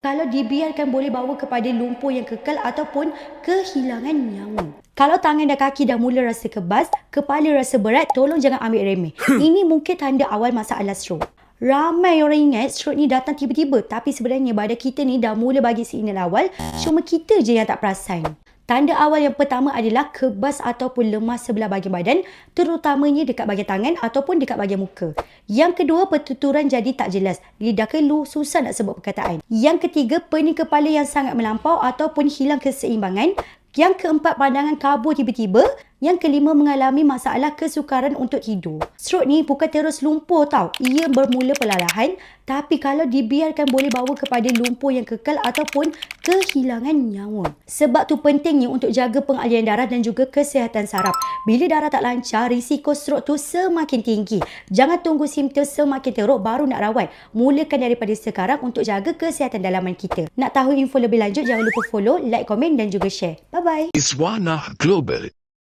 Kalau dibiarkan boleh bawa kepada lumpuh yang kekal ataupun kehilangan nyawa. Kalau tangan dan kaki dah mula rasa kebas, kepala rasa berat, tolong jangan ambil remeh. Ini mungkin tanda awal masalah stroke. Ramai orang ingat stroke ni datang tiba-tiba, tapi sebenarnya badan kita ni dah mula bagi signal awal, cuma kita je yang tak perasan. Tanda awal yang pertama adalah kebas ataupun lemas sebelah bahagian badan, terutamanya dekat bahagian tangan ataupun dekat bahagian muka. Yang kedua, pertuturan jadi tak jelas. Lidah keluh, susah nak sebut perkataan. Yang ketiga, pening kepala yang sangat melampau ataupun hilang keseimbangan. Yang keempat, pandangan kabur tiba-tiba. Yang kelima, mengalami masalah kesukaran untuk tidur. Stroke ni bukan terus lumpuh tau. Ia bermula perlahan, tapi kalau dibiarkan boleh bawa kepada lumpuh yang kekal ataupun kehilangan nyawa. Sebab tu pentingnya untuk jaga pengaliran darah dan juga kesihatan saraf. Bila darah tak lancar, risiko stroke tu semakin tinggi. Jangan tunggu simptom semakin teruk baru nak rawat. Mulakan daripada sekarang untuk jaga kesihatan dalaman kita. Nak tahu info lebih lanjut, jangan lupa follow, like, komen dan juga share. Bye-bye. Iswana Global.